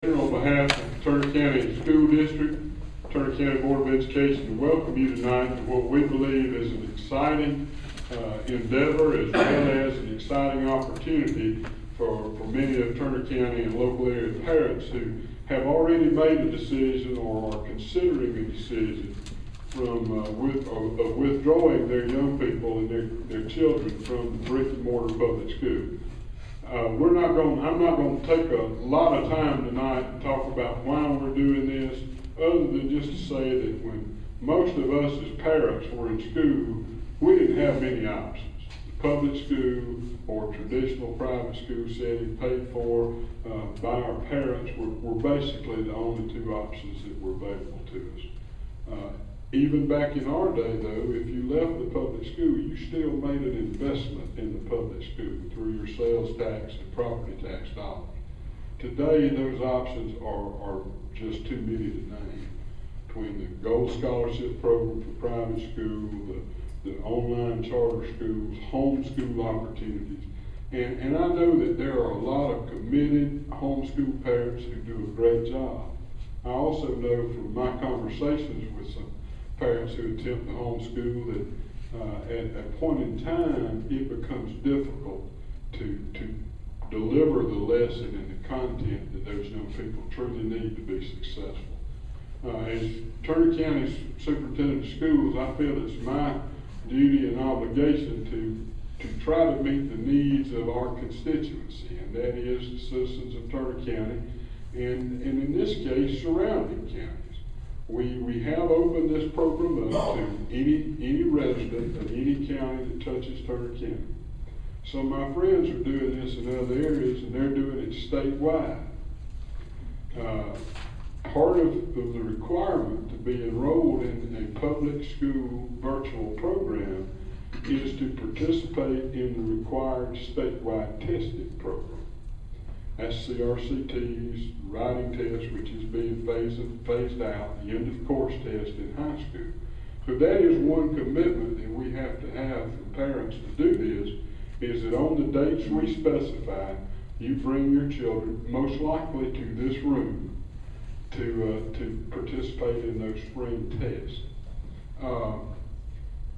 On behalf of the Turner County School District, Turner County Board of Education, we welcome you tonight to what we believe is an exciting endeavor as well as an exciting opportunity for many of Turner County and local area parents who have already made a decision or are considering a decision from withdrawing their young people and their children from the brick and mortar public school. I'm not going to take a lot of time tonight to talk about why we're doing this, other than just to say that when most of us as parents were in school, we didn't have many options. The public school or traditional private school setting paid for by our parents were basically the only two options that were available to us. Even back in our day, though, if you left the public school, you still made an investment in the public school through your sales tax and property tax dollars. Today, those options are just too many to name. Between the Gold Scholarship Program for private school, the online charter schools, homeschool opportunities, and I know that there are a lot of committed homeschool parents who do a great job. I also know from my conversations with some parents who attempt to homeschool that at a point in time it becomes difficult to deliver the lesson and the content that those young people truly need to be successful. As Turner County Superintendent of Schools, I feel it's my duty and obligation to try to meet the needs of our constituency, and that is the citizens of Turner County and in this case surrounding counties. We have opened this program up to any resident of any county that touches Turner County. Some of my friends are doing this in other areas, and they're doing it statewide. Part of the requirement to be enrolled in a public school virtual program is to participate in the required statewide testing program. That's CRCT's writing test, which is being phased out, the end of course test in high school. So that is one commitment that we have to have for parents to do this, is that on the dates we specify, you bring your children most likely to this room to participate in those spring tests.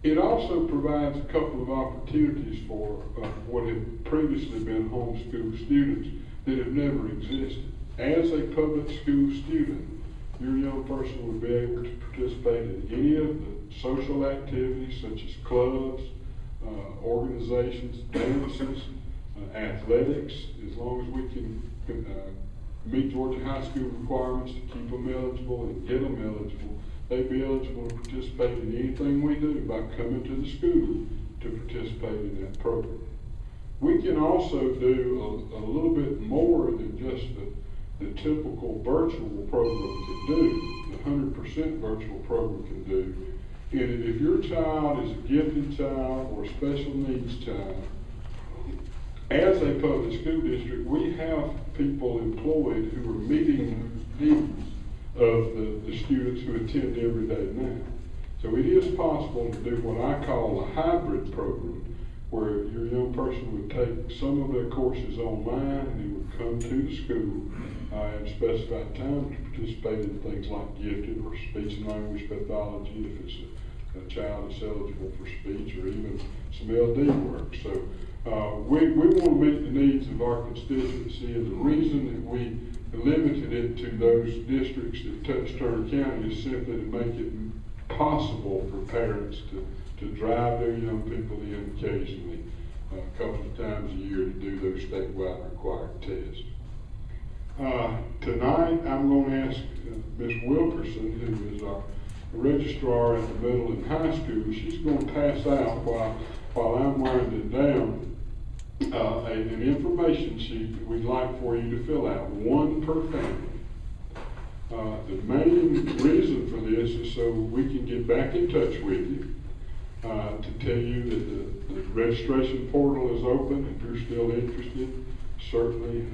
It also provides a couple of opportunities for what had previously been homeschool students that have never existed. As a public school student, your young person would be able to participate in any of the social activities such as clubs, organizations, dances, athletics, as long as we can meet Georgia high school requirements to keep them eligible and get them eligible. They'd be eligible to participate in anything we do by coming to the school to participate in that program. We can also do a little bit more than just the typical virtual program can do, the 100% virtual program can do. And if your child is a gifted child or a special needs child, as a public school district, we have people employed who are meeting the needs of the students who attend every day now. So it is possible to do what I call a hybrid program, where your young person would take some of their courses online and he would come to the school at specified time to participate in things like gifted or speech and language pathology if it's a child that's eligible for speech, or even some LD work. So we want to meet the needs of our constituency, and the reason that we limited it to those districts that touch Turner County is simply to make it possible for parents to drive their young people in occasionally, a couple of times a year, to do those statewide required tests. Tonight I'm going to ask Ms. Wilkerson, who is our registrar at the middle and high school, she's going to pass out while I'm winding down an information sheet that we'd like for you to fill out, one per family. The main reason for this is so we can get back in touch with you to tell you that the registration portal is open. If you're still interested, certainly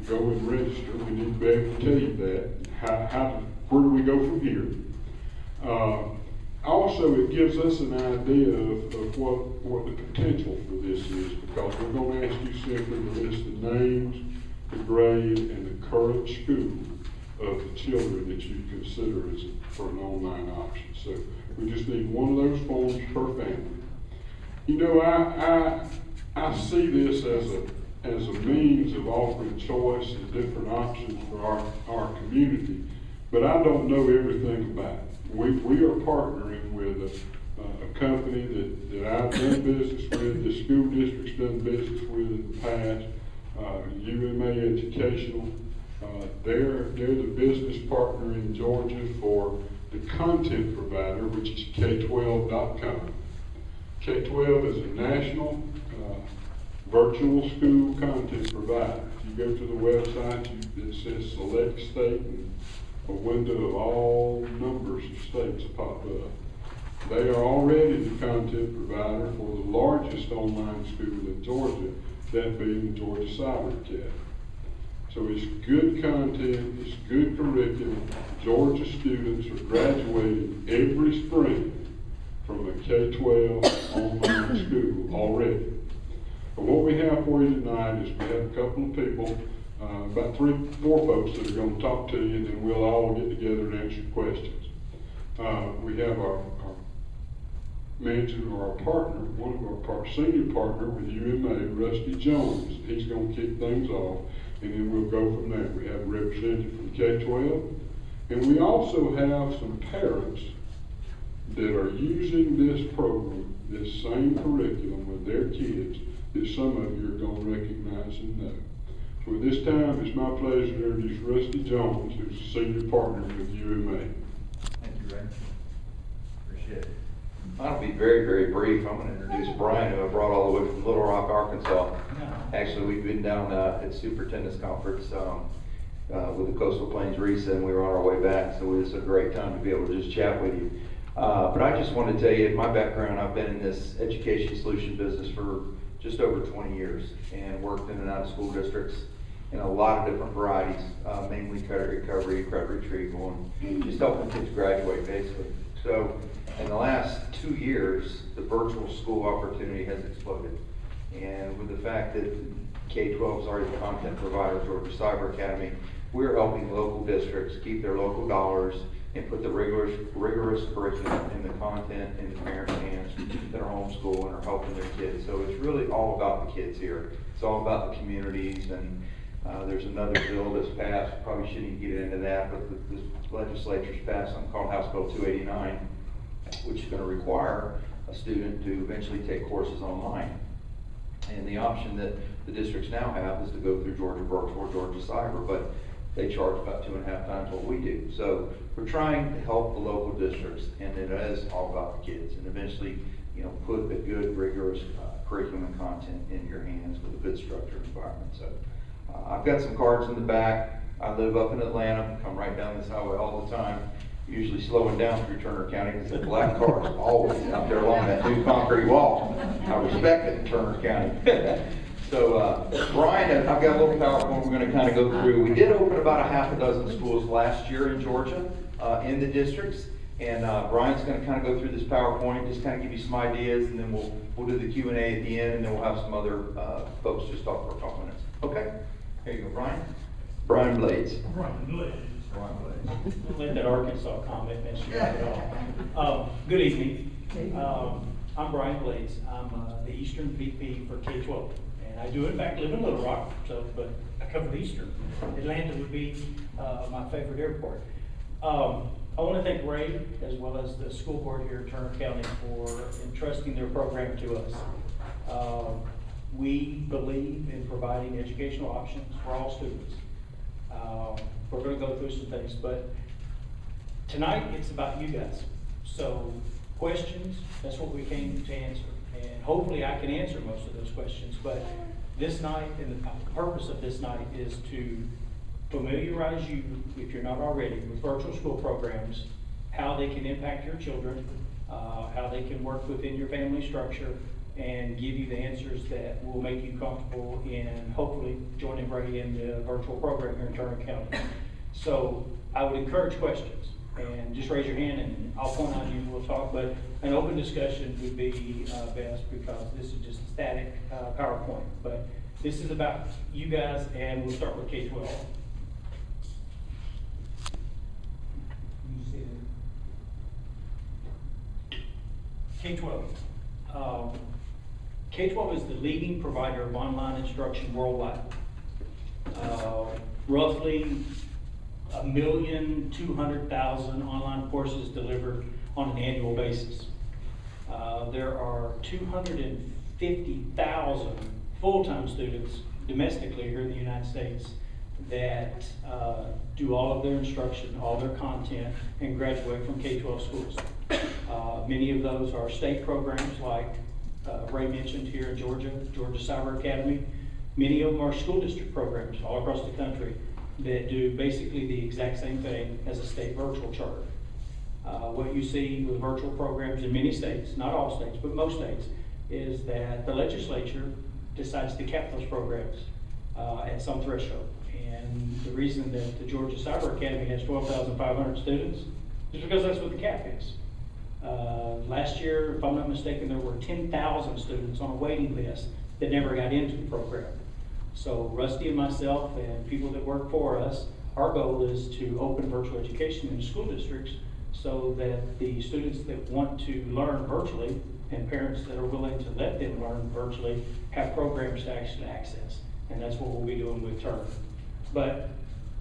go and register. We need to be able to tell you that. Where do we go from here? Also, it gives us an idea of what the potential for this is, because we're going to ask you simply to list the names the grade, and the current school of the children that you consider as for an online option. So we just need one of those forms per family. You know, I see this as a means of offering choice and different options for our community, but I don't know everything about it. We are partnering with a company that I've done business with, the school district's done business with in the past, UMA Educational. They're the business partner in Georgia for the content provider, which is K12.com. K12 is a national virtual school content provider. If you go to the website, it says select state, and a window of all numbers of states pop up. They are already the content provider for the largest online school in Georgia, that being the Georgia Cyber Academy. So it's good content, it's good curriculum. Georgia students are graduating every spring from a K-12 online school already. But what we have for you tonight is we have a couple of people, about 3-4 folks that are going to talk to you, and then we'll all get together and answer questions. We have our manager or our partner, one of our senior partner with UMA, Rusty Jones. He's going to kick things off, and then we'll go from there. We have a representative from K-12, and we also have some parents that are using this program, this same curriculum with their kids, that some of you are going to recognize and know. So at this time, it's my pleasure to introduce Rusty Jones, who's a senior partner with UMA. Thank you, Ray. Appreciate it. I'll be very, very brief. I'm going to introduce Brian, who I brought all the way from Little Rock, Arkansas. Actually, we've been down at Superintendent's Conference with the Coastal Plains RESA, and we were on our way back, so it's a great time to be able to just chat with you. But I just want to tell you, my background, I've been in this education solution business for just over 20 years and worked in and out of school districts in a lot of different varieties, mainly credit recovery, credit retrieval, and just helping kids graduate, basically. So in the last 2 years, the virtual school opportunity has exploded. And with the fact that K-12 is already the content provider for the Cyber Academy, we're helping local districts keep their local dollars and put the rigorous curriculum and the content in the parents' hands that are homeschool and are helping their kids. So it's really all about the kids here. It's all about the communities, and there's another bill that's passed. Probably shouldn't get into that, but the legislature's passed something called House Bill 289, which is going to require a student to eventually take courses online. And the option that the districts now have is to go through Georgia Virtual or Georgia Cyber, but they charge about 2.5 times what we do. So we're trying to help the local districts, and it is all about the kids, and eventually, put a good, rigorous curriculum and content in your hands with a good structured environment. So I've got some cards in the back. I live up in Atlanta, come right down this highway all the time, usually slowing down through Turner County because the black cars are always out there along that new concrete wall. I respect it in Turner County. So, Brian, I've got a little PowerPoint we're going to kind of go through. We did open about a half a dozen schools last year in Georgia, in the districts, and Brian's going to kind of go through this PowerPoint, just kind of give you some ideas, and then we'll do the Q&A at the end, and then we'll have some other folks just talk for a couple minutes. Okay, here you go, Brian. Brian Blades. Brian Blades. Brian Blades. Let that Arkansas comment mess you up at all. Good evening. I'm Brian Blades. I'm the Eastern VP for K-12. I do, in fact, live in Little Rock, but I cover Eastern. Atlanta would be my favorite airport. I want to thank Ray, as well as the school board here in Turner County, for entrusting their program to us. We believe in providing educational options for all students. We're going to go through some things, but tonight it's about you guys. So questions, that's what we came to answer. And hopefully I can answer most of those questions, but this night, and the purpose of this night is to familiarize you, if you're not already, with virtual school programs, how they can impact your children, how they can work within your family structure, and give you the answers that will make you comfortable in hopefully joining Ray in the virtual program here in Turner County. So I would encourage questions. And just raise your hand and I'll point out you and we'll talk, but an open discussion would be best because this is just a static PowerPoint. But this is about you guys, and we'll start with K-12. K-12. K-12 is the leading provider of online instruction worldwide. Roughly 1,200,000 online courses delivered on an annual basis. There are 250,000 full-time students domestically here in the United States that do all of their instruction, all their content, and graduate from K-12 schools. Many of those are state programs like Ray mentioned here in Georgia, Georgia Cyber Academy. Many of them are school district programs all across the country that do basically the exact same thing as a state virtual charter. What you see with virtual programs in many states, not all states, but most states, is that the legislature decides to cap those programs at some threshold. And the reason that the Georgia Cyber Academy has 12,500 students is because that's what the cap is. Last year, if I'm not mistaken, there were 10,000 students on a waiting list that never got into the program. So Rusty and myself and people that work for us, our goal is to open virtual education in school districts so that the students that want to learn virtually and parents that are willing to let them learn virtually have programs to actually access. And that's what we'll be doing with Turn. But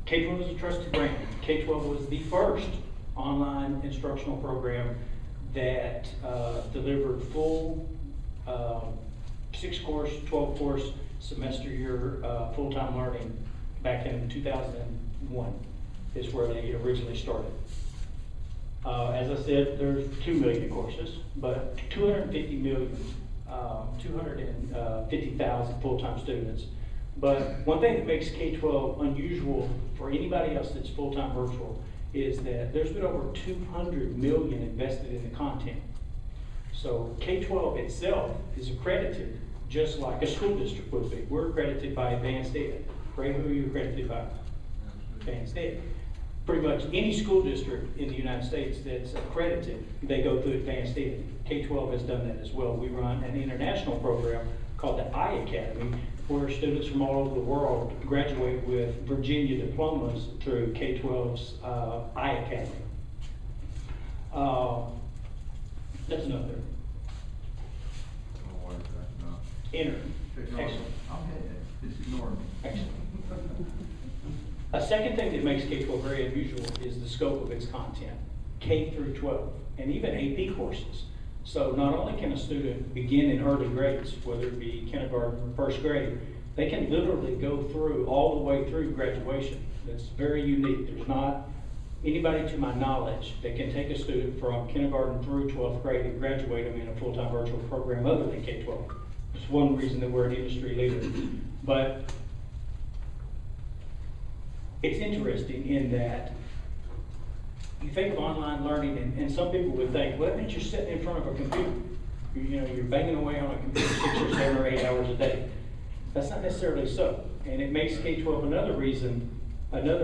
K-12 is a trusted brand. K-12 was the first online instructional program that delivered full 6-course, 12-course semester year full-time learning back in 2001 is where they originally started. As I said, there's 2 million courses, but 250,000 full-time students. But one thing that makes K-12 unusual for anybody else that's full-time virtual is that there's been over 200 million invested in the content. So K-12 itself is accredited just like a school district would be. We're accredited by Advanced Ed. Ray, who are you accredited by? Advanced Ed. Pretty much any school district in the United States that's accredited, they go through Advanced Ed. K-12 has done that as well. We run an international program called the I Academy, where students from all over the world graduate with Virginia diplomas through K-12's I Academy. That's another. Enter. Excellent. Just ignore me. Excellent. A second thing that makes K-12 very unusual is the scope of its content, K through 12, and even AP courses. So not only can a student begin in early grades, whether it be kindergarten or first grade, they can literally go through all the way through graduation. That's very unique. There's not anybody, to my knowledge, that can take a student from kindergarten through 12th grade and graduate them in a full-time virtual program other than K-12. It's one reason that we're an industry leader. But it's interesting in that you think of online learning, and some people would think, well, that means you're sitting in front of a computer. You're banging away on a computer 6 or 7 or 8 hours a day. That's not necessarily so. And it makes K-12 another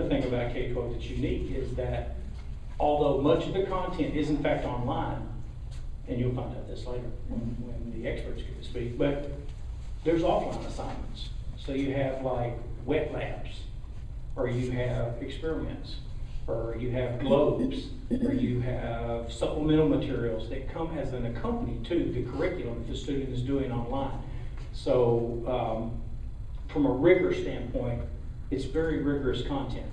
thing about K-12 that's unique is that although much of the content is in fact online, and you'll find out this later when the experts get to speak, but there's offline assignments. So you have like wet labs, or you have experiments, or you have globes, or you have supplemental materials that come as an accompaniment to the curriculum that the student is doing online. So from a rigor standpoint, it's very rigorous content.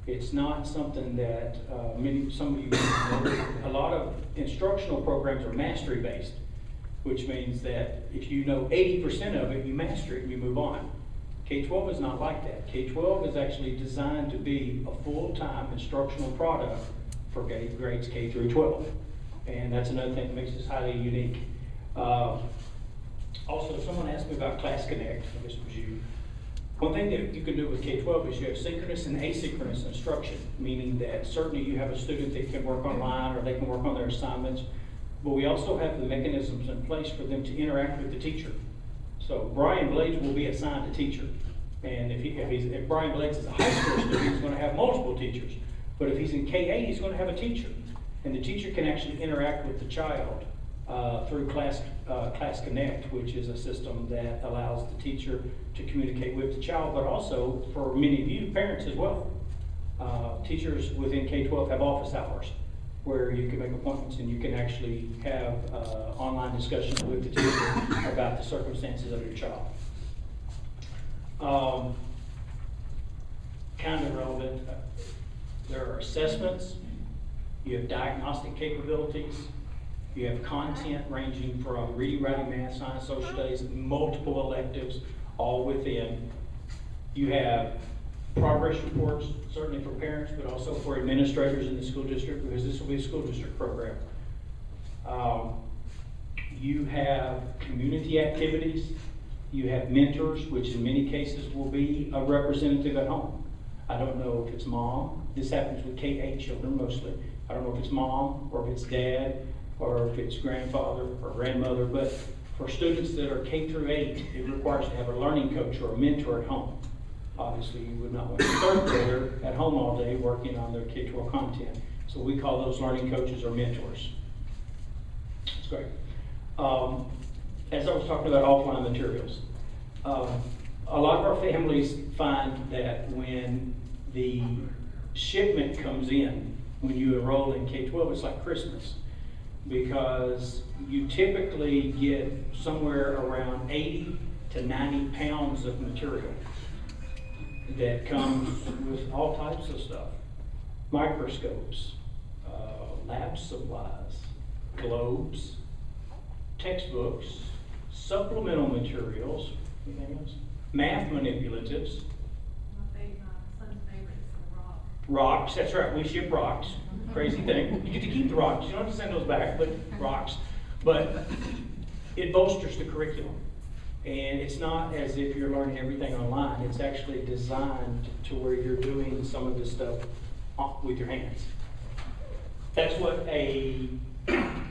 It's not something that some of you know. A lot of instructional programs are mastery based, which means that if you know 80% of it, you master it and you move on. K-12 is not like that. K-12 is actually designed to be a full-time instructional product for grades K through 12. And that's another thing that makes us highly unique. Also, someone asked me about Class Connect. I guess it was you. One thing that you can do with K-12 is you have synchronous and asynchronous instruction, meaning that certainly you have a student that can work online or they can work on their assignments, but we also have the mechanisms in place for them to interact with the teacher. So Brian Blades will be assigned a teacher, and if Brian Blades is a high school student, he's going to have multiple teachers. But if he's in K-8, he's going to have a teacher. And the teacher can actually interact with the child through Class Connect, which is a system that allows the teacher to communicate with the child, but also for many of you, parents as well. Teachers within K-12 have office hours where you can make appointments and you can actually have online discussions with the teacher about the circumstances of your child. Kind of relevant, there are assessments, you have diagnostic capabilities, you have content ranging from reading, writing, math, science, social studies, multiple electives, all within. You have progress reports, certainly for parents, but also for administrators in the school district, because this will be a school district program. You have community activities. You have mentors, which in many cases will be a representative at home. I don't know if it's mom. This happens with K-8 children mostly. I don't know if it's mom, or if it's dad, or if it's grandfather or grandmother, but for students that are K through 8, it requires to have a learning coach or a mentor at home. Obviously, you would not want a third grader at home all day working on their K-12 content. So we call those learning coaches or mentors. That's great. As I was talking about offline materials, a lot of our families find that when the shipment comes in, when you enroll in K-12, it's like Christmas, because you typically get somewhere around 80 to 90 pounds of material that comes with all types of stuff. Microscopes, lab supplies, globes, textbooks, supplemental materials, anything else? Math manipulatives. My son's favorite is rock. Rocks, that's right, we ship rocks. Crazy thing. You get to keep the rocks, you don't have to send those back, but rocks. But it bolsters the curriculum. And it's not as if you're learning everything online. It's actually designed to where you're doing some of this stuff with your hands. That's what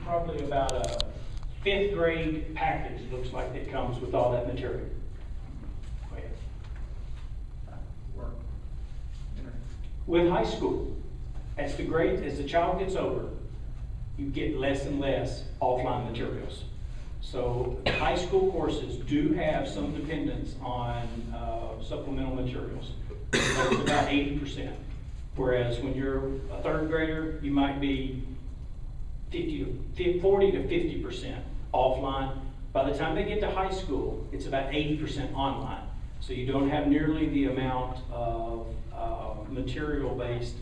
probably about a 5th grade package looks like that comes with all that material. Go ahead. With high school, as the child gets older, you get less and less offline materials. So high school courses do have some dependence on supplemental materials. That's about 80%. Whereas when you're a 3rd grader, you might be 40 to 50% offline. By the time they get to high school, it's about 80% online. So you don't have nearly the amount of material-based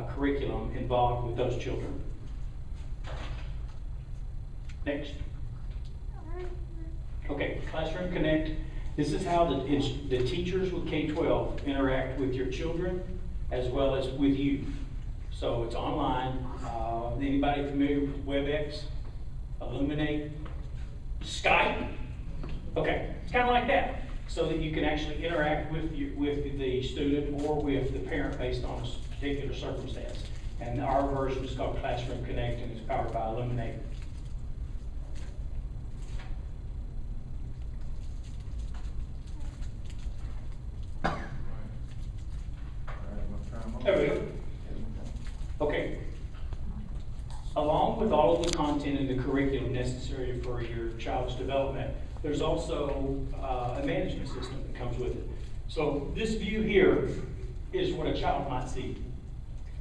curriculum involved with those children. Next. Okay, Classroom Connect. This is how the teachers with K-12 interact with your children as well as with you. So it's online. Anybody familiar with WebEx, Illuminate, Skype? Okay, it's kind of like that, so that you can actually interact with the student or with the parent based on a particular circumstance. And our version is called Classroom Connect, and it's powered by Illuminate. There we go. Okay. Along with all of the content and the curriculum necessary for your child's development, there's also a management system that comes with it. So this view here is what a child might see.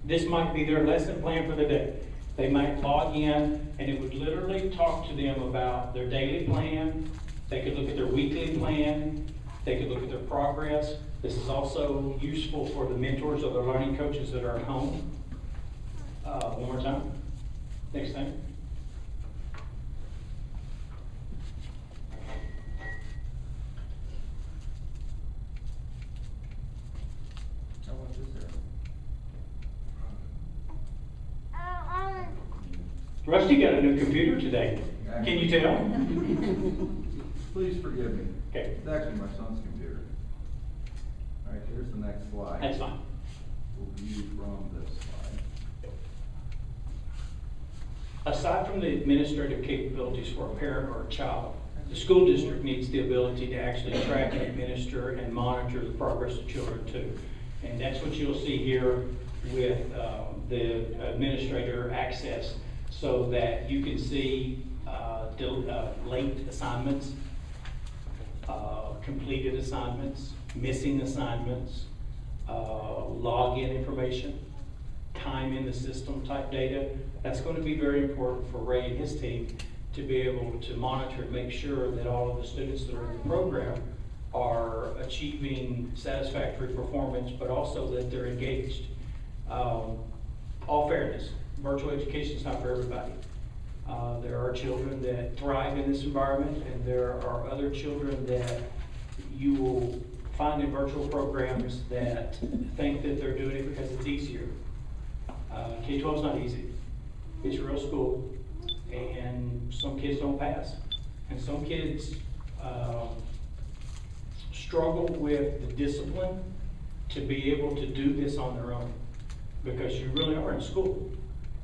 This might be their lesson plan for the day. They might log in and it would literally talk to them about their daily plan. They could look at their weekly plan. They could look at their progress. This is also useful for the mentors or the learning coaches that are at home. One more time. Next thing. Rusty got a new computer today. Can you tell? Please forgive me. Okay. It's actually my son's computer. All right, here's the next slide. That's fine. We'll view from this slide. Aside from the administrative capabilities for a parent or a child, the school district needs the ability to actually track and administer and monitor the progress of children too. And that's what you'll see here with the administrator access, so that you can see late assignments, completed assignments, missing assignments, login information, time in the system type data. That's going to be very important for Ray and his team to be able to monitor and make sure that all of the students that are in the program are achieving satisfactory performance, but also that they're engaged. All fairness, virtual education is not for everybody. There are children that thrive in this environment, and there are other children that you will find in virtual programs that think that they're doing it because it's easier. K-12 is not easy. It's a real school, and some kids don't pass. And some kids struggle with the discipline to be able to do this on their own, because you really are in school.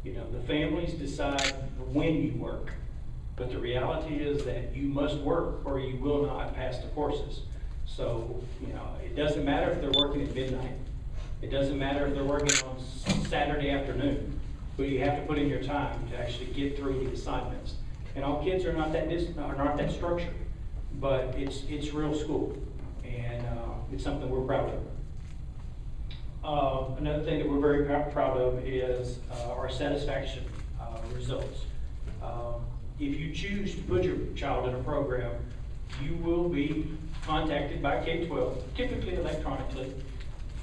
You know, the families decide when you work, but the reality is that you must work or you will not pass the courses. So, you know, it doesn't matter if they're working at midnight. It doesn't matter if they're working on Saturday afternoon, but you have to put in your time to actually get through the assignments. And all kids are not that that structured, but it's real school, and it's something we're proud of. Another thing that we're very proud of is our satisfaction results. If you choose to put your child in a program, you will be contacted by K-12, typically electronically,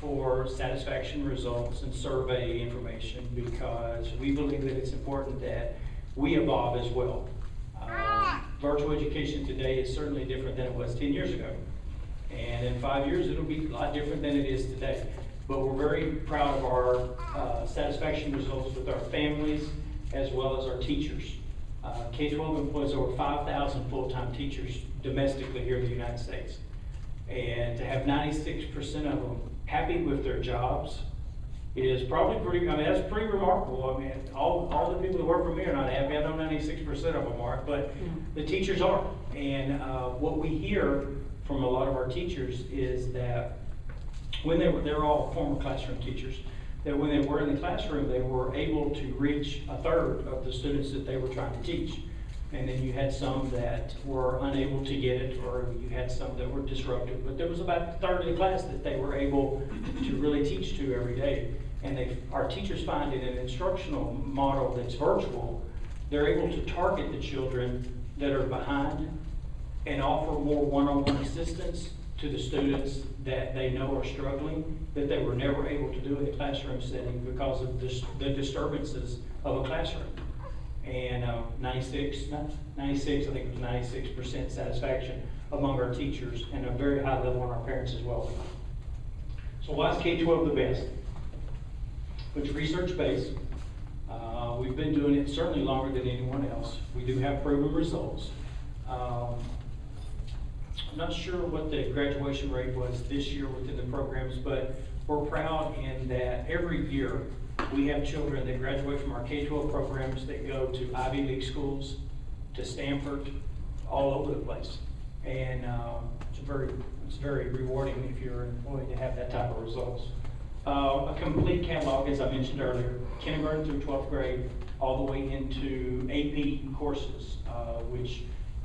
for satisfaction results and survey information, because we believe that it's important that we evolve as well. Virtual education today is certainly different than it was 10 years ago. And in 5 years, it'll be a lot different than it is today. But we're very proud of our satisfaction results with our families as well as our teachers. K-12 employs over 5,000 full-time teachers domestically here in the United States. And to have 96% of them happy with their jobs is probably pretty, I mean, that's pretty remarkable. I mean, all the people that work for me are not happy. I know 96% of them aren't, but the teachers are. And what we hear from a lot of our teachers is that when they're all former classroom teachers, that when they were in the classroom, they were able to reach a third of the students that they were trying to teach. And then you had some that were unable to get it, or you had some that were disruptive, but there was about a third of the class that they were able to really teach to every day. And our teachers find in an instructional model that's virtual, they're able to target the children that are behind and offer more one-on-one assistance to the students that they know are struggling, that they were never able to do in the classroom setting because of the disturbances of a classroom. And 96, I think it was 96% satisfaction among our teachers, and a very high level on our parents as well. So why is K-12 the best? It's research-based. We've been doing it certainly longer than anyone else. We do have proven results. I'm not sure what the graduation rate was this year within the programs, but we're proud in that every year we have children that graduate from our K-12 programs that go to Ivy League schools, to Stanford, all over the place. And it's very rewarding if you're an employee to have that type of results. A complete catalog, as I mentioned earlier, kindergarten through 12th grade, all the way into AP courses, which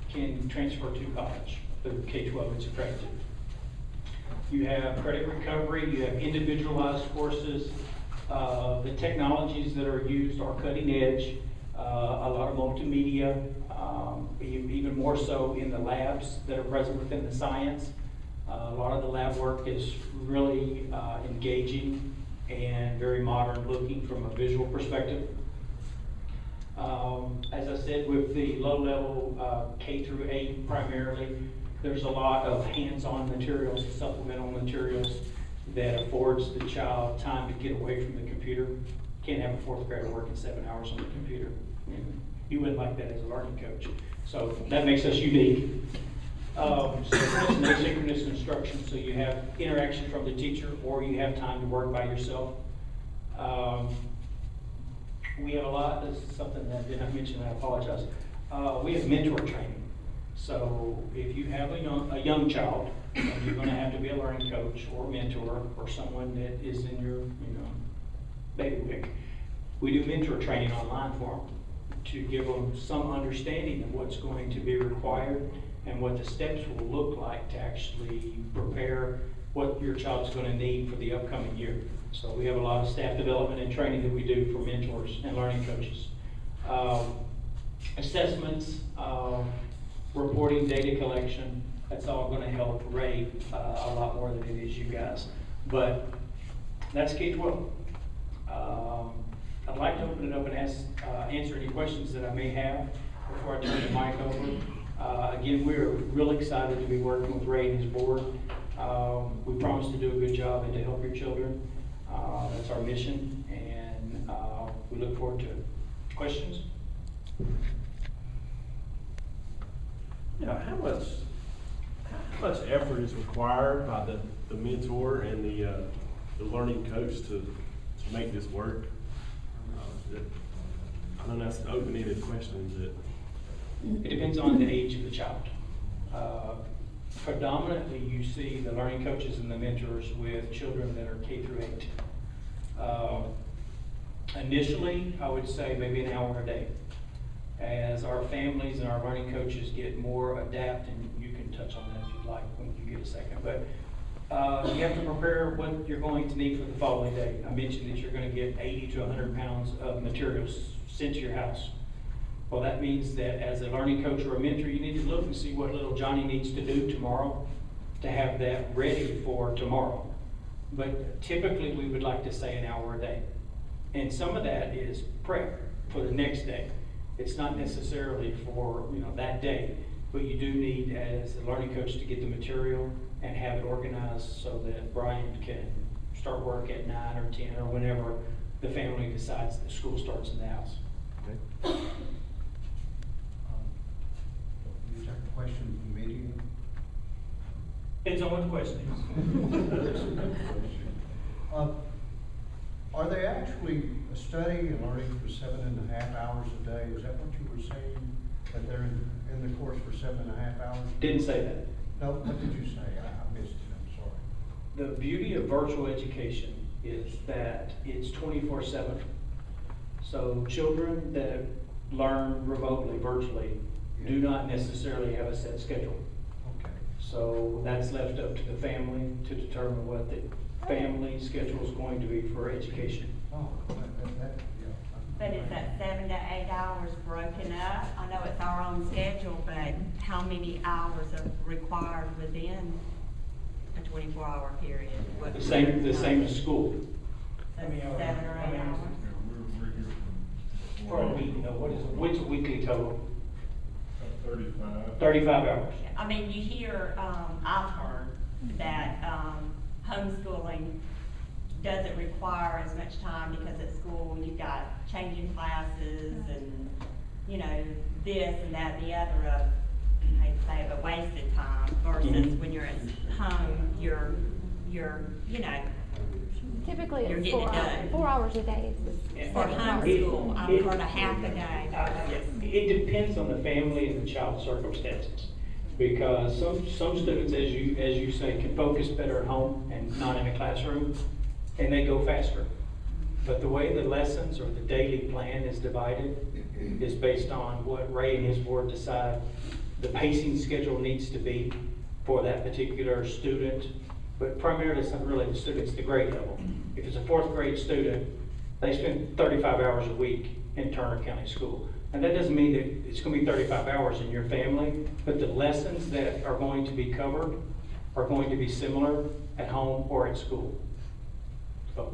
can transfer to college. The K-12 is accredited. You have credit recovery, you have individualized courses. The technologies that are used are cutting edge, a lot of multimedia, even more so in the labs that are present within the science. A lot of the lab work is really engaging and very modern looking from a visual perspective. As I said, with the low level K through 8 primarily, there's a lot of hands-on materials, supplemental materials that affords the child time to get away from the computer. Can't have a fourth grader working 7 hours on the computer. You wouldn't like that as a learning coach. So that makes us unique. Synchronous and asynchronous instruction, so you have interaction from the teacher or you have time to work by yourself. We have a lot, this is something that I did not mention, I apologize. We have mentor training. So if you have a young child And you're gonna have to be a learning coach or mentor or someone that is in your, bailiwick. We do mentor training online for them to give them some understanding of what's going to be required and what the steps will look like to actually prepare what your child's gonna need for the upcoming year. So we have a lot of staff development and training that we do for mentors and learning coaches. Assessments, reporting, data collection, that's all gonna help Ray a lot more than it is you guys. But that's K-12. I'd like to open it up and answer any questions that I may have before I turn the mic over. Again, we're real excited to be working with Ray and his board. We promise to do a good job and to help your children. That's our mission, and we look forward to it. Questions? Yeah, how much effort is required by the mentor and the learning coach to make this work? I know that's an open-ended question. It depends on the age of the child. Predominantly, you see the learning coaches and the mentors with children that are K through 8. Initially, I would say maybe an hour a day. As our families and our learning coaches get more adept, and you can touch on that if you'd like when you get a second, but you have to prepare what you're going to need for the following day. I mentioned that you're going to get 80 to 100 pounds of materials sent to your house. Well, that means that as a learning coach or a mentor, you need to look and see what little Johnny needs to do tomorrow to have that ready for tomorrow. But typically, we would like to say an hour a day. And some of that is prep for the next day. It's not necessarily for that day, but you do need, as a learning coach, to get the material and have it organized so that Brian can start work at 9 or 10 or whenever the family decides the school starts in the house. Okay. Is there a question from the media? Depends on what the question is. Are they actually studying and learning for 7.5 hours a day? Is that what you were saying? That they're in the course for 7.5 hours? Didn't say that. No, what did you say? I missed it, I'm sorry. The beauty of virtual education is that it's 24/7. So children that learn remotely, virtually, do not necessarily have a set schedule. Okay. So that's left up to the family to determine what the family schedule is going to be for education. Oh, yeah. But is that 7 to 8 hours broken up? I know it's our own schedule, but how many hours are required within a 24-hour period? The same as school. So 7 or 8 hours? For a week, what's a weekly total? 35. 35 hours. I mean, you hear, I've heard that homeschooling doesn't require as much time because at school you've got changing classes and, this and that and the other of, I hate to say it, but wasted time versus when you're at home, you're Typically, You're it's getting it 4 hours. done. 4 hours a day. for homeschool, I've heard a half a day. It depends on the family and the child's circumstances. Because some students, as you say, can focus better at home and not in a classroom, and they go faster. But the way the lessons or the daily plan is divided is based on what Ray and his board decide the pacing schedule needs to be for that particular student. But primarily, it's not really the students, the grade level. If it's a 4th grade student, they spend 35 hours a week in Turner County School. And that doesn't mean that it's going to be 35 hours in your family, but the lessons that are going to be covered are going to be similar at home or at school. So,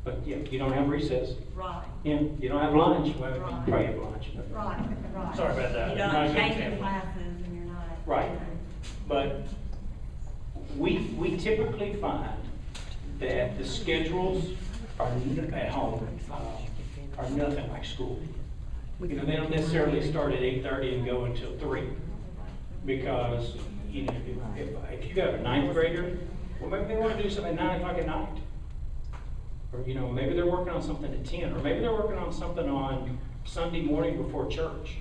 but yeah, you don't have recess. Right. Yeah, you don't have lunch. Well, you Right. probably have lunch. But. Right. Sorry about that. You Not a don't good change the example. classes and you're not. Right. But we typically find that the schedules are at home are nothing like school. They don't necessarily start at 8:30 and go until 3. Because, if you got a 9th grader, well, maybe they want to do something at 9 o'clock at night. Or, maybe they're working on something at 10, or maybe they're working on something on Sunday morning before church.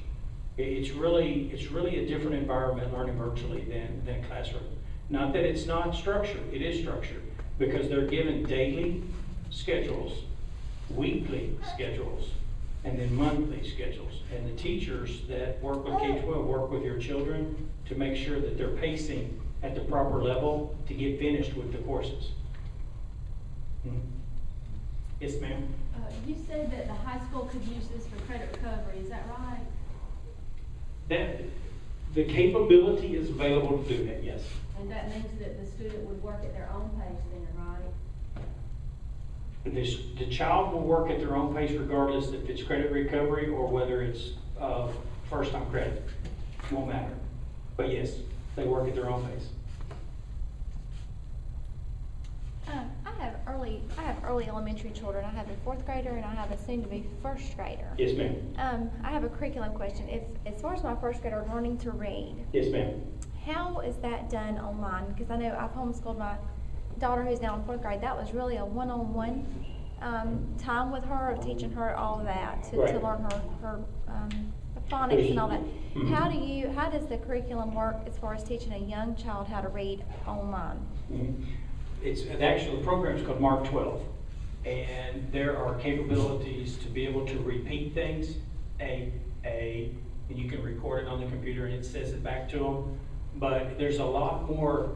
It's really a different environment learning virtually than classroom. Not that it's not structured, it is structured, because they're given daily schedules, weekly schedules, and then monthly schedules. And the teachers that work with K-12 work with your children to make sure that they're pacing at the proper level to get finished with the courses. Mhm. Yes, ma'am? You said that the high school could use this for credit recovery, is that right? That, the capability is available to do that, yes. And that means that the student would work at their own pace then, right? The child will work at their own pace regardless if it's credit recovery or whether it's first-time credit. Won't matter. But yes, they work at their own pace. I have early elementary children. I have a fourth grader and I have a soon-to-be first grader. Yes, ma'am. I have a curriculum question. If, as far as my first grader learning to read, Yes, ma'am. how is that done online? Because I know I've homeschooled my daughter who's now in fourth grade. That was really a one-on-one time with her, of teaching her all of that to Right. learn her phonics and all that. Mhm. How does the curriculum work as far as teaching a young child how to read online? Mhm. The actual program is called Mark 12, and there are capabilities to be able to repeat things, and you can record it on the computer and it says it back to them. But there's a lot more,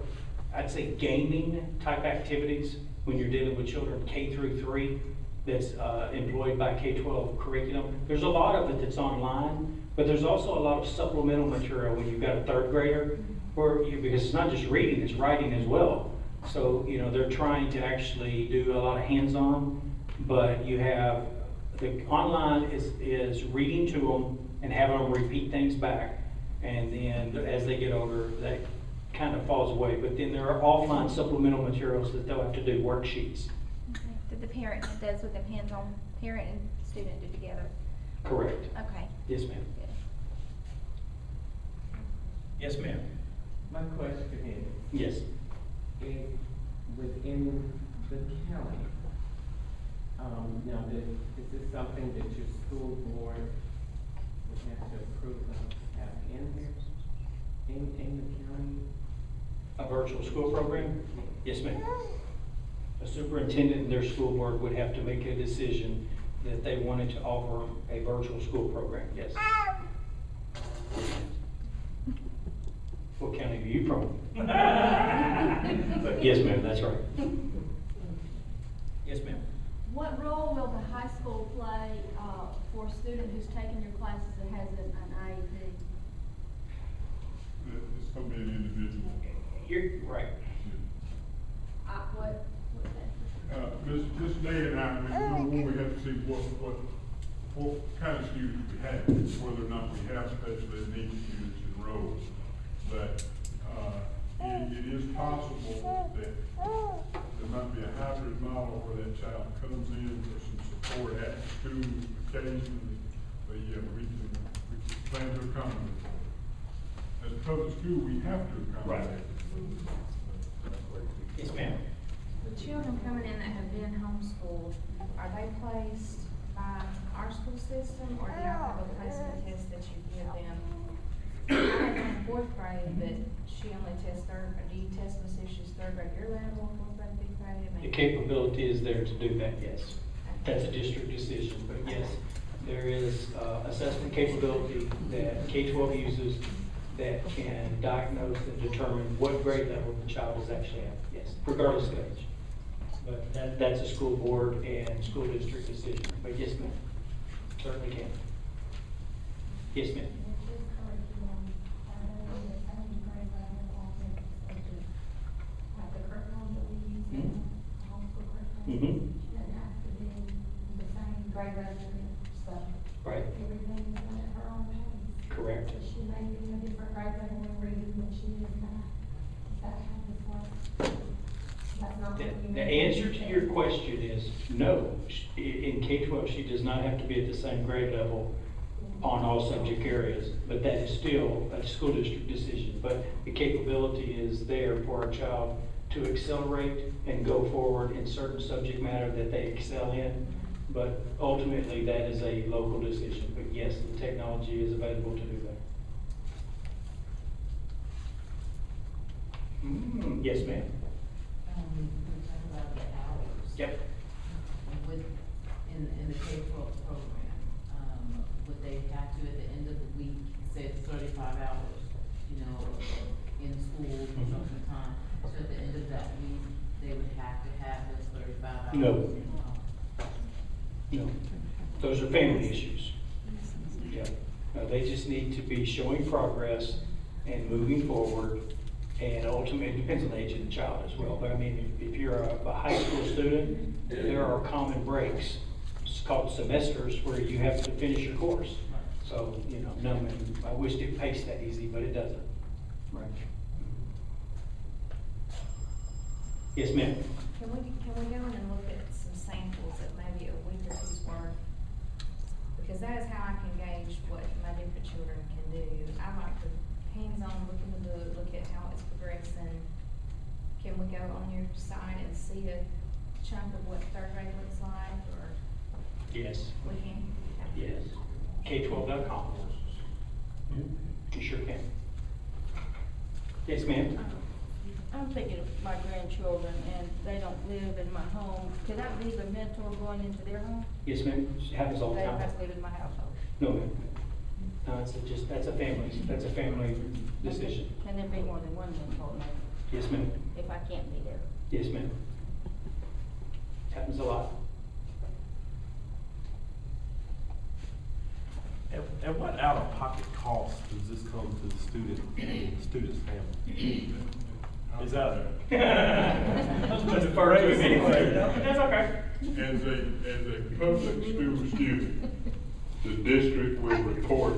I'd say, gaming type activities when you're dealing with children K through 3 that's employed by K-12 curriculum. There's a lot of it that's online, but there's also a lot of supplemental material when you've got a third grader, because it's not just reading, it's writing as well. So, they're trying to actually do a lot of hands-on, but you have, the online is reading to them and having them repeat things back. And then as they get older, that kind of falls away. But then there are offline supplemental materials that they'll have to do, worksheets. Okay. That the parent does with them hands-on, parent and student do together? Correct. Okay. Yes, ma'am. Good. Yes, ma'am. My question is, Yes. if within the county, now is this something that your school board would have to approve of, have in there, in the county? A virtual school program? Yes, ma'am. A superintendent and their school board would have to make a decision that they wanted to offer a virtual school program, yes. What county are you from? But yes, ma'am, that's right. Yes, ma'am. What role will the high school play for a student who's taking your classes that has an IEP? It's gonna be an individual. You're right. What's that? Miss Day and I, we have to see what kind of students we have, whether or not we have special ed needs students enrolled. But, it is possible that there might be a hybrid model where that child comes in for some support at school occasionally. But yeah, we can plan to accommodate for it. As a public school, we have to accommodate. Yes, ma'am. The children coming in that have been homeschooled, are they placed by our school system, or do y'all have a placement test that you give them? I have one in fourth grade, but she only tests third, or do you test them to see if she's third grade year level, fourth grade, fifth grade? I The mean, capability is there to do that, yes. That's a district decision, but yes, there is assessment capability that K-12 uses that can diagnose and determine what grade level the child is actually at, yes, regardless of age. But that's a school board and school district decision, but yes, ma'am, certainly can. Yes, ma'am. Like the curriculum that we use in homeschool curriculum? Mm-hmm. Doesn't have to be the same grade resident stuff. Right. Everything is done at her own pace. Correct. So she may be in a different grade level in reading than she is now. Is that how this works? That's not what you The meant. answer to your question is no. In K-12, she does not have to be at the same grade level on all subject areas, but that is still a school district decision. But the capability is there for a child to accelerate and go forward in certain subject matter that they excel in. But ultimately, that is a local decision. But yes, the technology is available to do that. Yes, ma'am. We talk about the hours. Yep. With, in the K-12 program, would they have to, at the end of the week, say it's 35 hours, you know, in school for some time, so at the end of that week, they would have to have those 35 hours? No. No, those are family issues. Yeah, they just need to be showing progress and moving forward, and ultimately, it depends on the age of the child as well. But I mean, if you're a high school student, there are common breaks, it's called semesters, where you have to finish your course. So, you know, no, I wish it paced that easy, but it doesn't. Right. Yes, ma'am. Can we go in and look at some samples of maybe a week or two's worth? Because that is how I can gauge what my different children can do. I like to hands-on look in the book, look at how it's progressing. Can we go on your site and see a chunk of what third grade looks like, or? Yes. We can? Yes. K12.com. You sure can. Yes, ma'am. I'm thinking of my grandchildren, and they don't live in my home. Could I leave a mentor going into their home? Yes, ma'am. It happens all the They don't time. have to live in my household. No, ma'am. No, that's a family decision. Can there be more than one mentor, maybe, Yes, ma'am. if I can't be there? Yes, ma'am. Happens a lot. And what out-of-pocket cost does this come to the student's family? Is that? That's a first to me. That's okay. As a public school student, the district will report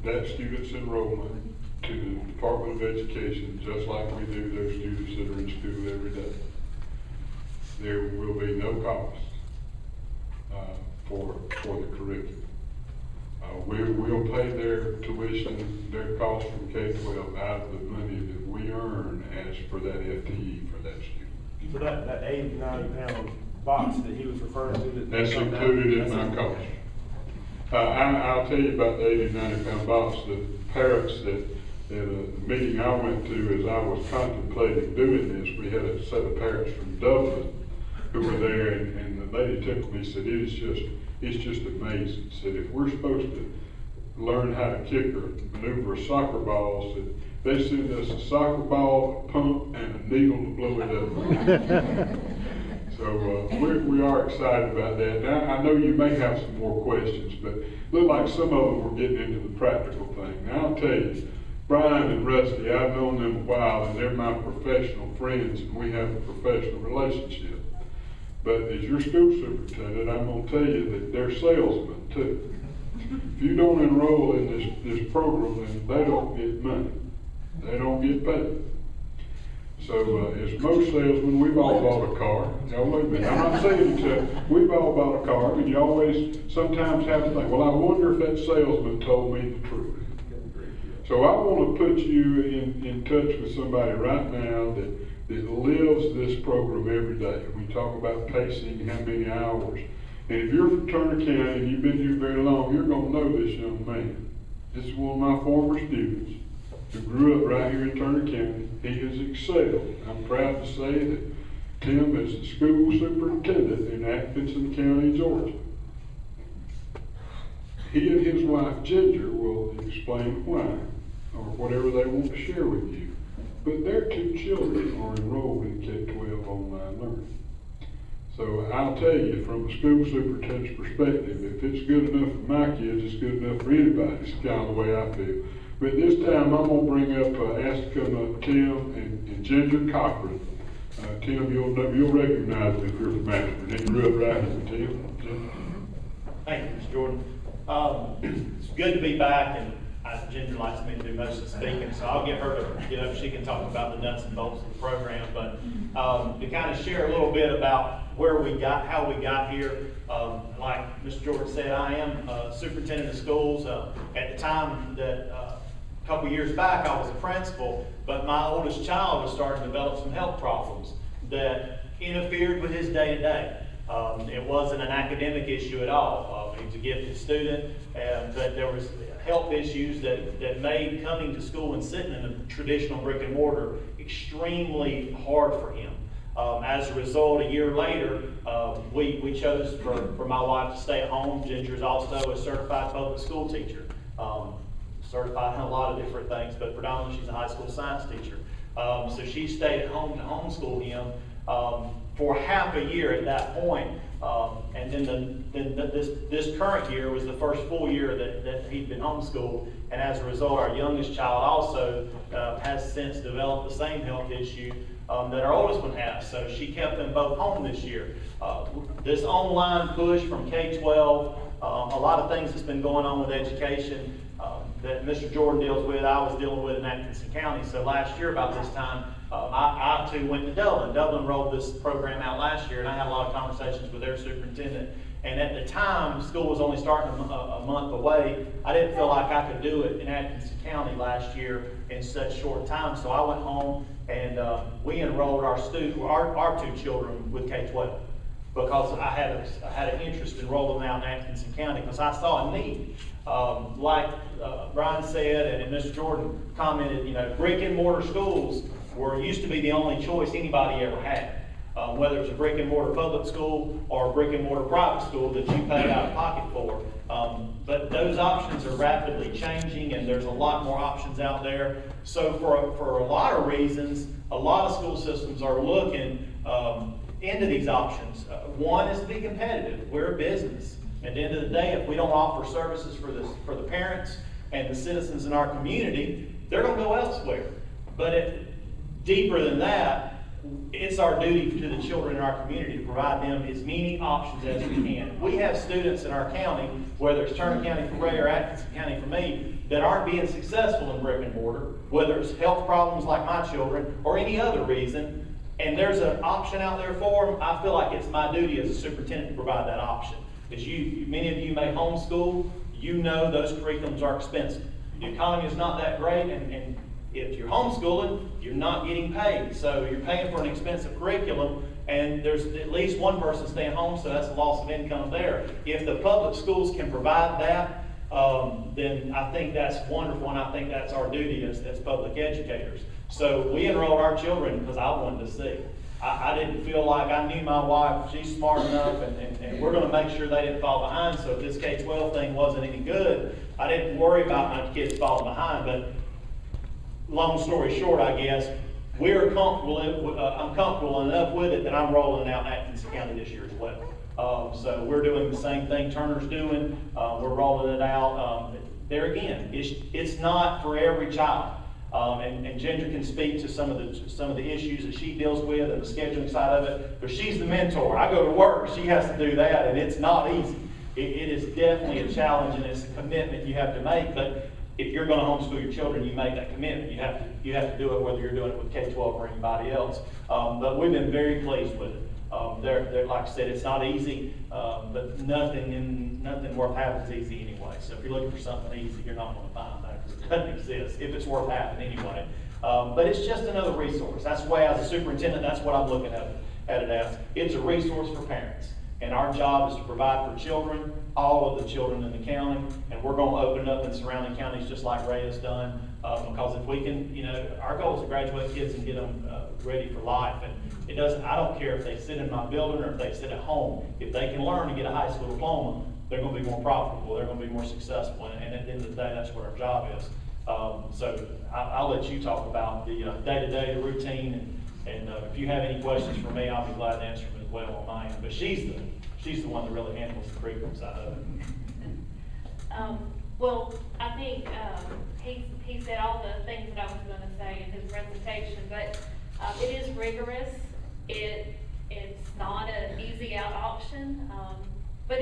that student's enrollment to the Department of Education, just like we do those students that are in school every day. There will be no cost for the curriculum. We'll pay their tuition, their cost from K-12 out of the money that we earn as for that FTE for that student. For that 80, 90 pound box that he was referring to? That's included in my cost. I'll tell you about the 80, 90 pound box. The parents that at a meeting I went to as I was contemplating doing this, we had a set of parents from Dublin who were there, and the lady took me and said, it's just amazing. Said if we're supposed to learn how to kick or maneuver a soccer ball, said they send us a soccer ball, a pump, and a needle to blow it up. So we are excited about that. Now, I know you may have some more questions, but look like some of them were getting into the practical thing. Now I'll tell you, Brian and Rusty, I've known them a while, and they're my professional friends, and we have a professional relationship. But as your school superintendent, I'm going to tell you that they're salesmen too. If you don't enroll in this program, then they don't get money. They don't get paid. So as most salesmen, we've all bought a car. Now wait a minute, I'm not saying that we've all bought a car, but you always sometimes have to think, well, I wonder if that salesman told me the truth. So I want to put you in touch with somebody right now that lives this program every day. We talk about pacing, how many hours. And if you're from Turner County and you've been here very long, you're going to know this young man. This is one of my former students who grew up right here in Turner County. He has excelled. I'm proud to say that Tim is the school superintendent in Atkinson County, Georgia. He and his wife Ginger will explain why, or whatever they want to share with you. But their two children are enrolled in K-12 online learning. So I'll tell you, from a school superintendent's perspective, if it's good enough for my kids, it's good enough for anybody. It's kind of the way I feel. But this time, I'm going to bring up, ask to come up Tim and Ginger Cochran. Tim, you'll recognize him if you're from Ashburn. He grew up right here, Tim. Thank you, Mr. Jordan. It's good to be back, and Ginger likes me to do most of the speaking, so I'll get her to get up. She can talk about the nuts and bolts of the program. But to kind of share a little bit about where we got, how we got here. Like Mr. Jordan said, I am superintendent of schools. At the time that a couple years back, I was a principal, but my oldest child was starting to develop some health problems that interfered with his day-to-day. It wasn't an academic issue at all. He was a gifted student, but there was health issues that made coming to school and sitting in a traditional brick and mortar extremely hard for him. As a result, a year later, we chose for my wife to stay at home. Ginger is also a certified public school teacher, certified in a lot of different things, but predominantly she's a high school science teacher. So she stayed at home to homeschool him for half a year at that point. And then this current year was the first full year that he'd been homeschooled. And as a result, our youngest child also has since developed the same health issue that our oldest one has. So she kept them both home this year. This online push from K-12, a lot of things that's been going on with education that Mr. Jordan deals with, I was dealing with in Atkinson County. So last year about this time, I too went to Dublin. Dublin rolled this program out last year, and I had a lot of conversations with their superintendent. And at the time, school was only starting a month away. I didn't feel like I could do it in Atkinson County last year in such short time. So I went home and we enrolled our two children with K-12 because I had an interest in rolling them out in Atkinson County because I saw a need. Like Brian said, and Mr. Jordan commented, you know, brick and mortar schools used to be the only choice anybody ever had. Whether it's a brick and mortar public school or a brick and mortar private school that you paid out of pocket for. But those options are rapidly changing and there's a lot more options out there. So for a lot of reasons, a lot of school systems are looking into these options. One is to be competitive. We're a business. At the end of the day, if we don't offer services for the parents and the citizens in our community, they're going to go elsewhere. But deeper than that, it's our duty to the children in our community to provide them as many options as we can. We have students in our county, whether it's Turner County for Ray or Atkinson County for me, that aren't being successful in brick and mortar, whether it's health problems like my children or any other reason, and there's an option out there for them. I feel like it's my duty as a superintendent to provide that option. As many of you may homeschool, you know those curriculums are expensive. The economy is not that great, and if you're homeschooling, you're not getting paid. So you're paying for an expensive curriculum, and there's at least one person staying home, so that's a loss of income there. If the public schools can provide that, then I think that's wonderful, and I think that's our duty as public educators. So we enrolled our children because I wanted to see. I didn't feel like I knew my wife, she's smart enough, and we're going to make sure they didn't fall behind. So if this K-12 thing wasn't any good, I didn't worry about my kids falling behind. But long story short, I guess, I'm comfortable enough with it that I'm rolling out in Atkinson County this year as well. So we're doing the same thing Turner's doing. We're rolling it out. There again, it's not for every child. And Ginger can speak to some of the issues that she deals with and the scheduling side of it. But she's the mentor. I go to work, she has to do that, and it's not easy. It is definitely a challenge, and it's a commitment you have to make. But if you're going to homeschool your children, you make that commitment. You have to do it whether you're doing it with K-12 or anybody else. But we've been very pleased with it. They're like I said, it's not easy, but nothing worth having is easy anyway. So if you're looking for something easy, you're not going to find that because it doesn't exist if it's worth having anyway. But it's just another resource. That's the way, as a superintendent, that's what I'm looking at it as. It's a resource for parents. And our job is to provide for children, all of the children in the county, and we're going to open it up in surrounding counties just like Ray has done, because if we can, our goal is to graduate kids and get them ready for life. And I don't care if they sit in my building or if they sit at home. If they can learn to get a high school diploma, they're going to be more profitable, they're going to be more successful, and at the end of the day, that's what our job is. So I'll let you talk about the day-to-day, the routine, and if you have any questions for me, I'll be glad to answer them as well on mine. But she's the one that really handles the curriculum side of it. Well, I think he said all the things that I was going to say in his presentation, but it is rigorous. It's not an easy out option, but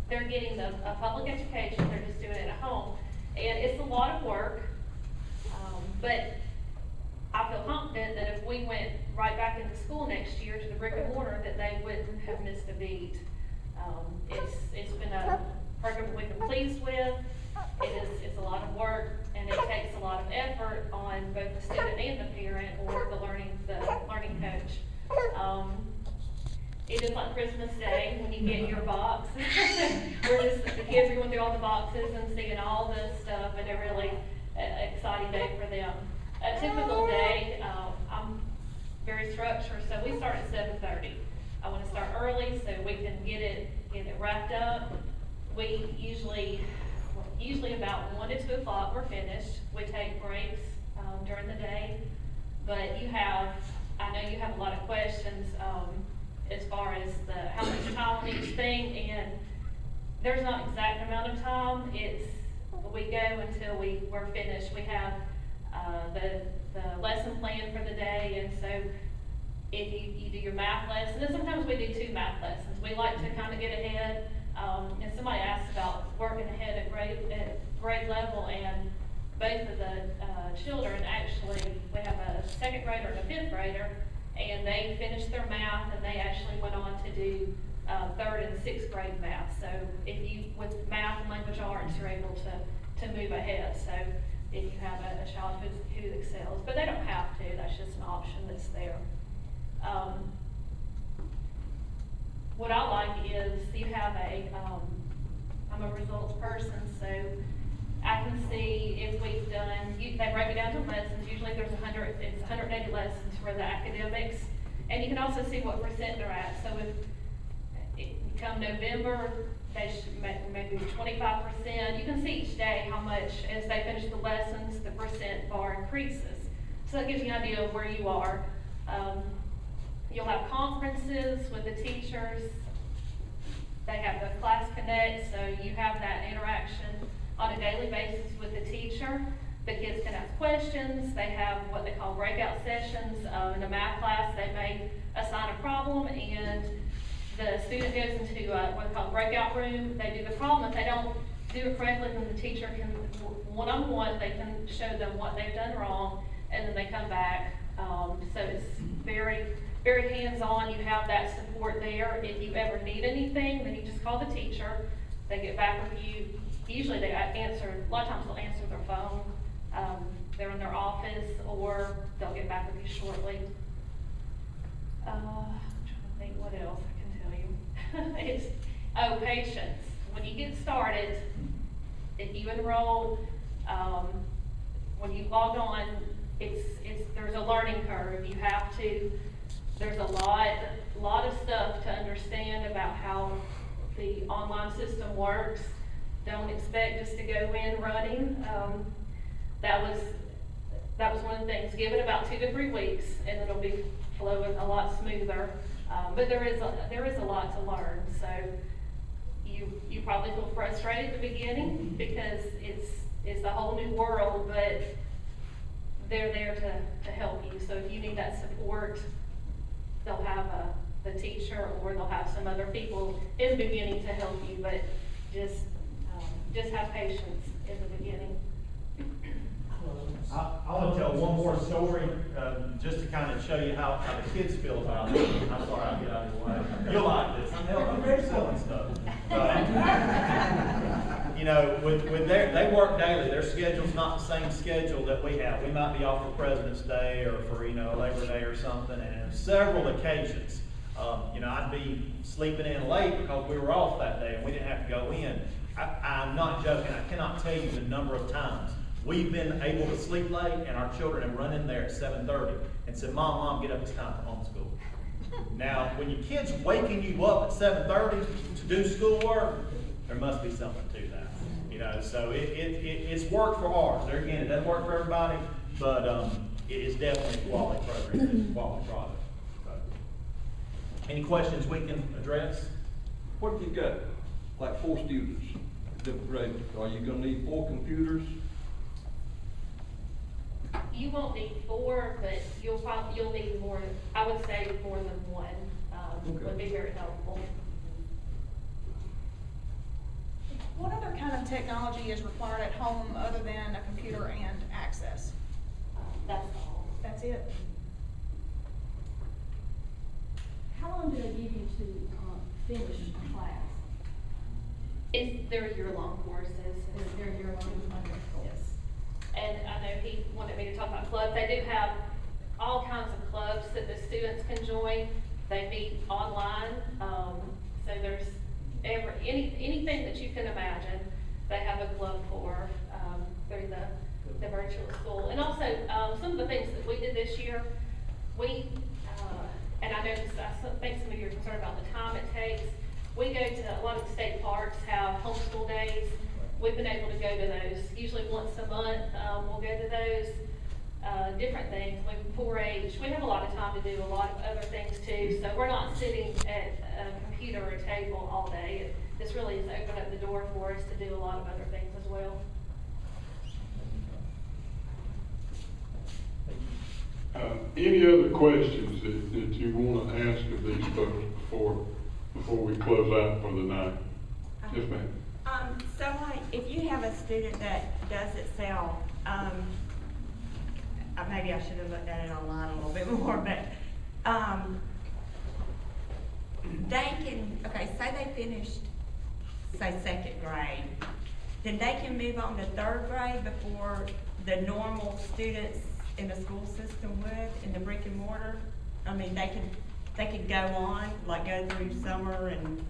they're getting a public education. They're just doing it at home, and it's a lot of work. But I feel confident that if we went right back into school next year to the brick and mortar, that they wouldn't have missed a beat. It's been a program we've been pleased with. It's a lot of work, and it takes a lot of effort on both the student and the parent or the learning coach. just like Christmas Day, when you get your box. The kids are going through all the boxes and seeing all this stuff, and a really exciting day for them. A typical day, I'm very structured, so we start at 7:30. I want to start early so we can get it wrapped up. We usually about 1 to 2 o'clock we're finished. We take breaks during the day, but I know you have a lot of questions as far as how much time on each thing, and there's not an exact amount of time. We go until we're finished. We have the lesson plan for the day, and so if you do your math lesson, and sometimes we do 2 math lessons. We like to kind of get ahead. And somebody asked about working ahead at grade level, and both of the children, actually, we have a 2nd grader and a 5th grader, and they finished their math, and they actually went on to do 3rd and 6th grade math. So with math and language arts, you're able to move ahead. So if you have a child who excels, but they don't have to, that's just an option that's there. What I like is you have I'm a results person, so I can see if we've done, they break it down to lessons. Usually there's 180 lessons for the academics, and you can also see what percent they're at. So if come November, they should maybe 25%. You can see each day how much, as they finish the lessons, the percent bar increases. So that gives you an idea of where you are. You'll have conferences with the teachers. They have the Class Connect, so you have that interaction on a daily basis with the teacher. The kids can ask questions. They have what they call breakout sessions. In a math class, they may assign a problem, and the student goes into what they call breakout room. They do the problem. If they don't do it correctly, then the teacher can, one-on-one, they can show them what they've done wrong, and then they come back. So it's very, very hands-on. You have that support there. If you ever need anything, then you just call the teacher. They get back with you. Usually they answer, a lot of times they'll answer their phone. They're in their office, or they'll get back with you shortly. I'm trying to think what else I can tell you. Patience. When you get started, if you enroll, when you log on, there's a learning curve. You have to, there's a lot of stuff to understand about how the online system works. Don't expect just to go in running. That was one of the things. Give it about 2 to 3 weeks, and it'll be flowing a lot smoother. But there is a lot to learn. So you probably feel frustrated at the beginning because it's a whole new world, but they're there to help you. So if you need that support, they'll have the teacher, or they'll have some other people in the beginning to help you. But just have patience in the beginning. I want to tell one more story, just to kind of show you how the kids feel about it. I'm sorry, I'll get out of your way. You'll like this. I'm very selling stuff. You know, they work daily. Their schedule's not the same schedule that we have. We might be off for President's Day or for, Labor Day or something. And on several occasions, I'd be sleeping in late because we were off that day and we didn't have to go in. I'm not joking. I cannot tell you the number of times we've been able to sleep late, and our children have run in there at 7:30 and said, Mom, get up, it's time for homeschool. Now, when your kid's waking you up at 7:30 to do schoolwork, there must be something to that. So it's worked for ours. There again, it doesn't work for everybody, but it is definitely a quality program, it's a quality product. So, any questions we can address? What if you got like 4 students, different grades? Are you going to need 4 computers? You won't need 4, but you'll need more. I would say more than 1 would be very helpful. What other kind of technology is required at home other than a computer and access? That's all. That's it? How long do they give you to finish a class? They're year-long courses. They're year-long. Yes. And I know he wanted me to talk about clubs. They do have all kinds of clubs that the students can join. They meet online, so there's anything that you can imagine, they have a club for, through the virtual school. And also, some of the things that we did this year, and I noticed, I think some of you are concerned about the time it takes. We go to, a lot of the state parks have homeschool days. We've been able to go to those, usually once a month, we'll go to those. Different things, like 4-H, we have a lot of time to do a lot of other things too, so we're not sitting at a computer or a table all day. This really has opened up the door for us to do a lot of other things as well. Any other questions that you want to ask of these folks before we close out for the night? Yes, ma'am. So like, if you have a student that does excel, maybe I should have looked at it online a little bit more, but they can, okay, say they finished, say, 2nd grade, then they can move on to 3rd grade before the normal students in the school system would, in the brick and mortar. I mean, they could go on, like go through summer and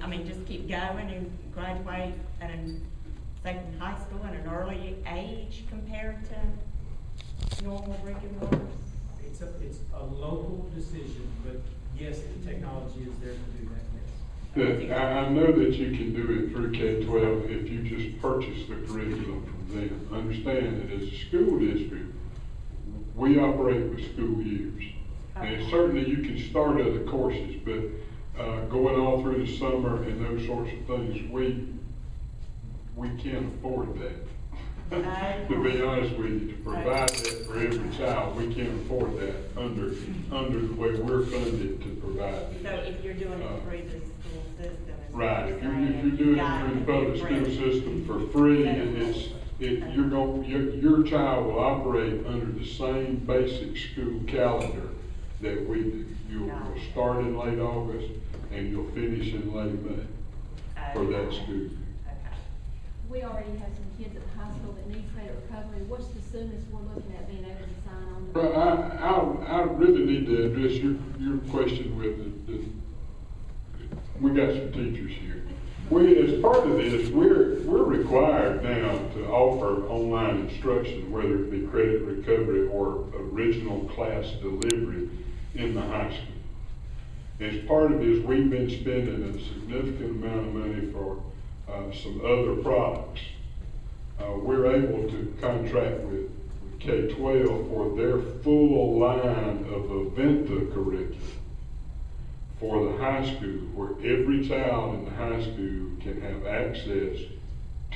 I mean, just keep going and graduate at say from high school at an early age compared to normal brick and mortars. It's a local decision, but yes, the technology is there to do that, yes. I know that you can do it through K-12 if you just purchase the curriculum from them. Understand that as a school district, we operate with school years. And certainly you can start other courses, but going all through the summer and those sorts of things, we can't afford that. To be honest with you, to provide that for every child, we can't afford that under the way we're funded to provide it. So if you're doing it through the school system. Right, if you're doing it through the public school system for free, your child will operate under the same basic school calendar that we do. You'll start in late August and you'll finish in late May for that school. We already have some kids at the high school that need credit recovery. What's the soonest we're looking at being able to sign on? Well, I really need to address your question with we got some teachers here. As part of this, we're required now to offer online instruction, whether it be credit recovery or original class delivery in the high school. As part of this, we've been spending a significant amount of money for some other products. We're able to contract with K-12 for their full line of Aventa curriculum for the high school, where every child in the high school can have access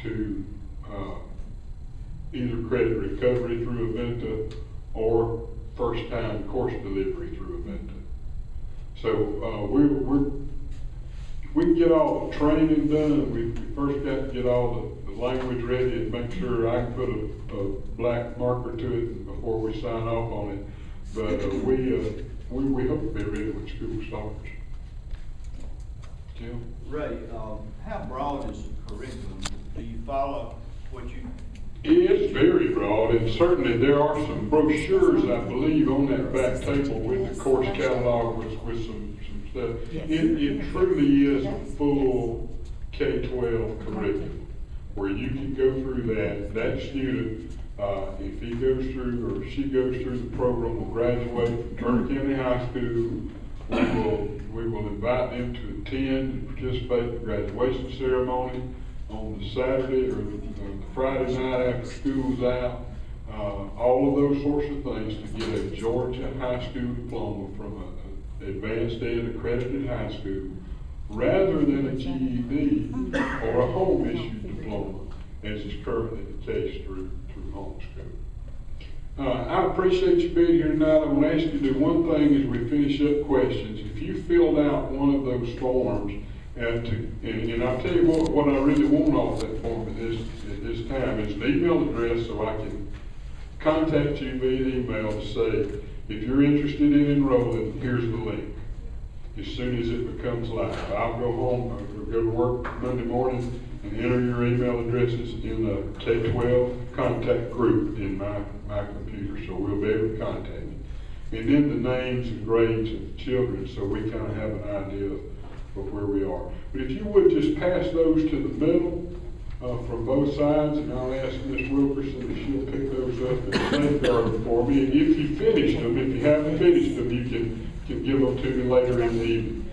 to either credit recovery through Aventa or first-time course delivery through Aventa. So we can get all the training done. We first got to get all the language ready and make sure I can put a black marker to it before we sign off on it. But we hope to be ready when school starts. Jim? Ray, how broad is the curriculum? Do you follow what you? It's very broad, and certainly there are some brochures, I believe, on that back table with the course catalog with some stuff. It truly is a full K-12 curriculum where you can go through that student, if he goes through or she goes through the program, will graduate from Turner County High School. We will invite them to attend and participate in the graduation ceremony on the Saturday or the Friday night after school's out. All of those sorts of things to get a Georgia high school diploma from an advanced ed accredited high school rather than a GED or a home issued diploma, as is currently the case through homeschool. I appreciate you being here tonight. I'm going to ask you to do one thing as we finish up questions. If you filled out one of those forms, and I'll tell you what I really want off that form at this time is an email address so I can contact you via email to say, if you're interested in enrolling, here's the link. As soon as it becomes live, I'll go home, I'll go to work Monday morning and enter your email addresses in a K-12 contact group in my computer, so we'll be able to contact you. and then the names and grades of the children, so we kind of have an idea of where we are. But if you would just pass those to the middle from both sides, and I'll ask Ms. Wilkerson if she'll pick those up and safeguard them for me. And if you finished them, if you haven't finished them, you can give them to me later in the evening.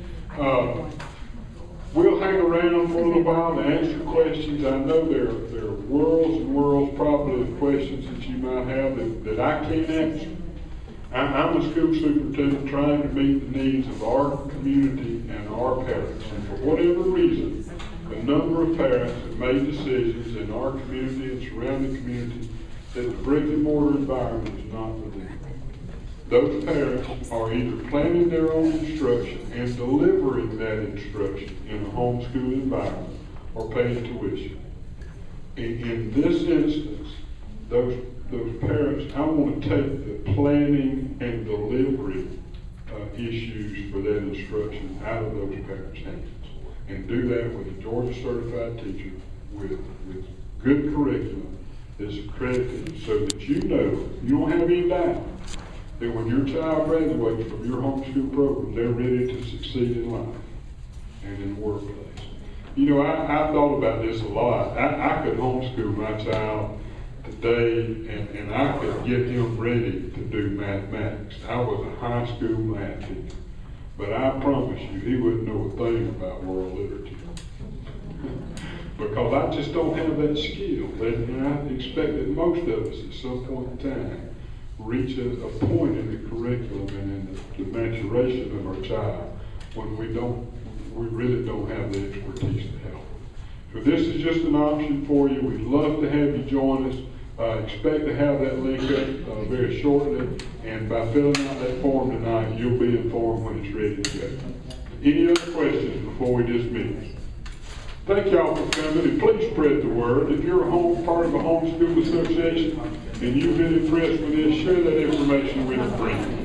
We'll hang around for a little while to answer questions. I know there are worlds and worlds probably of questions that you might have that I can't answer. I'm a school superintendent trying to meet the needs of our community and our parents. And for whatever reason, a number of parents have made decisions in our community and surrounding communities that the brick and mortar environment is not for them. Those parents are either planning their own instruction and delivering that instruction in a homeschool environment or paying tuition. In this instance, those parents, I want to take the planning and delivery issues for that instruction out of those parents' hands and do that with a Georgia certified teacher with good curriculum that's accredited so that you know, you don't have any doubt that when your child graduates from your homeschool program, they're ready to succeed in life and in the workplace. You know, I thought about this a lot. I could homeschool my child today and I could get him ready to do mathematics. I was a high school math teacher, but I promise you he wouldn't know a thing about world literature because I just don't have that skill. And I expect that most of us at some point in time reach a point in the curriculum and in the maturation of our child when we really don't have the expertise to help. So this is just an option for you. We'd love to have you join us. Expect to have that link up very shortly, and by filling out that form tonight, you'll be informed when it's ready to go. Any other questions before we dismiss? Thank y'all for coming, and please spread the word. If you're part of a homeschool association and you've been impressed with this, share that information with a friend.